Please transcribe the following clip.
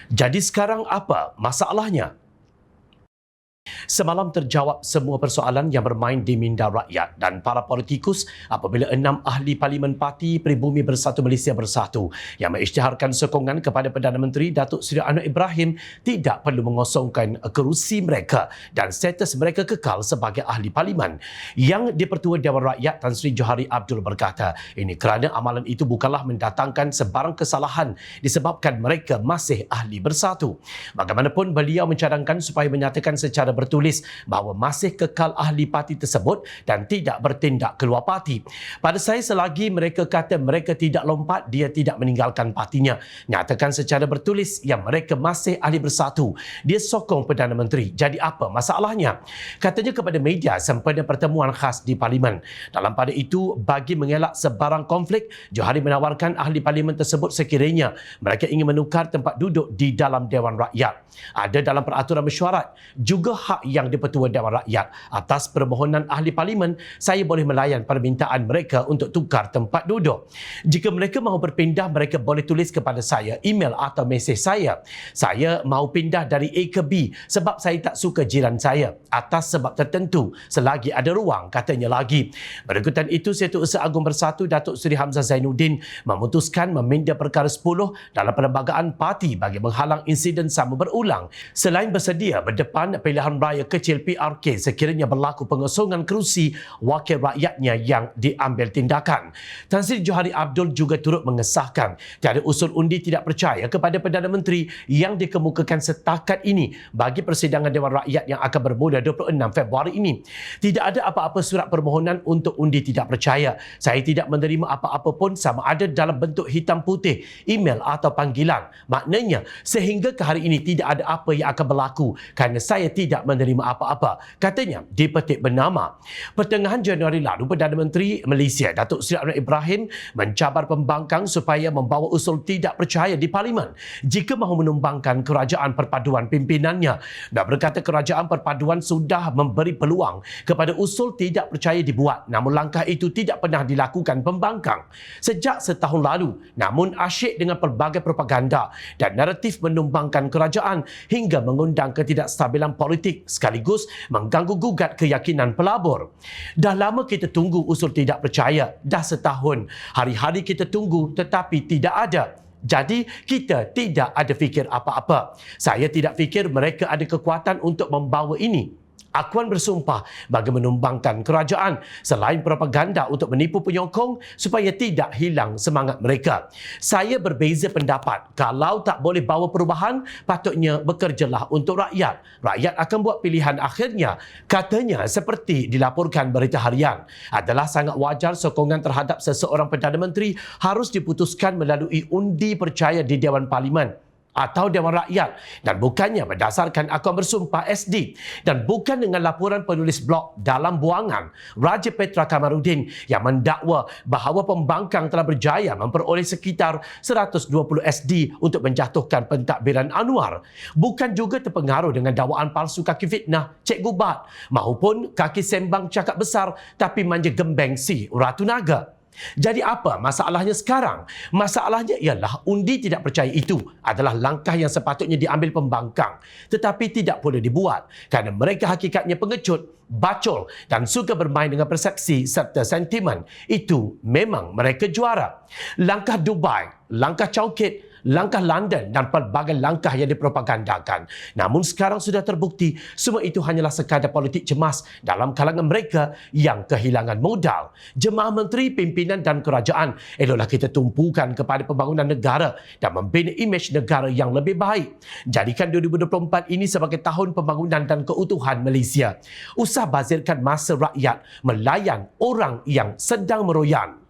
Jadi sekarang apa masalahnya? Semalam terjawab semua persoalan yang bermain di minda rakyat dan para politikus apabila 6 ahli Parlimen Parti Pribumi Bersatu Malaysia Bersatu yang mengisytiharkan sokongan kepada Perdana Menteri Datuk Seri Anwar Ibrahim tidak perlu mengosongkan kerusi mereka dan status mereka kekal sebagai ahli Parlimen. Yang di-Pertua Dewan Rakyat Tan Sri Johari Abdul berkata, ini kerana amalan itu bukanlah mendatangkan sebarang kesalahan disebabkan mereka masih ahli bersatu. Bagaimanapun beliau mencadangkan supaya menyatakan secara bertulis bahawa masih kekal ahli parti tersebut dan tidak bertindak keluar parti. Pada saya, selagi mereka kata mereka tidak lompat, dia tidak meninggalkan partinya. Nyatakan secara bertulis yang mereka masih ahli bersatu. Dia sokong Perdana Menteri. Jadi apa masalahnya? Katanya kepada media sempena pertemuan khas di Parlimen. Dalam pada itu, bagi mengelak sebarang konflik, Johari menawarkan ahli Parlimen tersebut sekiranya mereka ingin menukar tempat duduk di dalam Dewan Rakyat. Ada dalam peraturan mesyuarat juga hak yang di-Pertua Dewan Rakyat. Atas permohonan ahli Parlimen, saya boleh melayan permintaan mereka untuk tukar tempat duduk. Jika mereka mahu berpindah, mereka boleh tulis kepada saya, email atau mesej saya. Saya mahu pindah dari A ke B sebab saya tak suka jiran saya atas sebab tertentu selagi ada ruang, katanya lagi. Berikutan itu, Setiausaha Agung Bersatu Datuk Seri Hamzah Zainuddin memutuskan meminda perkara 10 dalam perlembagaan parti bagi menghalang insiden sama berulang. Selain bersedia berdepan pilihan raya kecil PRK sekiranya berlaku pengosongan kerusi wakil rakyatnya yang diambil tindakan. Tan Sri Johari Abdul juga turut mengesahkan tiada usul undi tidak percaya kepada Perdana Menteri yang dikemukakan setakat ini bagi persidangan Dewan Rakyat yang akan bermula 26 Februari ini. Tidak ada apa-apa surat permohonan untuk undi tidak percaya. Saya tidak menerima apa-apa pun sama ada dalam bentuk hitam putih, email atau panggilan. Maknanya sehingga ke hari ini tidak ada apa yang akan berlaku kerana saya tidak menerima apa-apa. Katanya dipetik bernama. Pertengahan Januari lalu, Perdana Menteri Malaysia Datuk Seri Anwar Ibrahim mencabar pembangkang supaya membawa usul tidak percaya di Parlimen jika mahu menumbangkan kerajaan perpaduan pimpinannya. Dan berkata kerajaan perpaduan sudah memberi peluang kepada usul tidak percaya dibuat, namun langkah itu tidak pernah dilakukan pembangkang sejak setahun lalu. Namun asyik dengan pelbagai propaganda dan naratif menumbangkan kerajaan hingga mengundang ketidakstabilan politik sekaligus mengganggu gugat keyakinan pelabur. Dah lama kita tunggu usul tidak percaya, dah setahun. Hari-hari kita tunggu tetapi tidak ada. Jadi kita tidak ada fikir apa-apa. Saya tidak fikir mereka ada kekuatan untuk membawa ini. Akuan bersumpah bagi menumbangkan kerajaan selain propaganda untuk menipu penyokong supaya tidak hilang semangat mereka. Saya berbeza pendapat. Kalau tak boleh bawa perubahan, patutnya bekerjalah untuk rakyat. Rakyat akan buat pilihan akhirnya. Katanya seperti dilaporkan Berita Harian. Adalah sangat wajar sokongan terhadap seseorang Perdana Menteri harus diputuskan melalui undi percaya di Dewan Parlimen atau Dewan Rakyat dan bukannya berdasarkan akuan bersumpah SD dan bukan dengan laporan penulis blog dalam buangan Raja Petra Kamarudin yang mendakwa bahawa pembangkang telah berjaya memperoleh sekitar 120 SD untuk menjatuhkan pentadbiran Anwar. Bukan juga terpengaruh dengan dakwaan palsu kaki fitnah Cikgu Bat maupun kaki sembang cakap besar tapi manja gembeng si Ratu Naga. Jadi apa masalahnya sekarang? Masalahnya ialah undi tidak percaya itu adalah langkah yang sepatutnya diambil pembangkang tetapi tidak boleh dibuat kerana mereka hakikatnya pengecut, bacol dan suka bermain dengan persepsi serta sentimen. Itu memang mereka juara. Langkah Dubai, langkah Chowkit, langkah London dan pelbagai langkah yang dipropagandakan. Namun sekarang sudah terbukti semua itu hanyalah sekadar politik cemas dalam kalangan mereka yang kehilangan modal. Jemaah menteri, pimpinan dan kerajaan, eloklah kita tumpukan kepada pembangunan negara dan membina imej negara yang lebih baik. Jadikan 2024 ini sebagai tahun pembangunan dan keutuhan Malaysia. Usah bazirkan masa rakyat melayan orang yang sedang meroyan.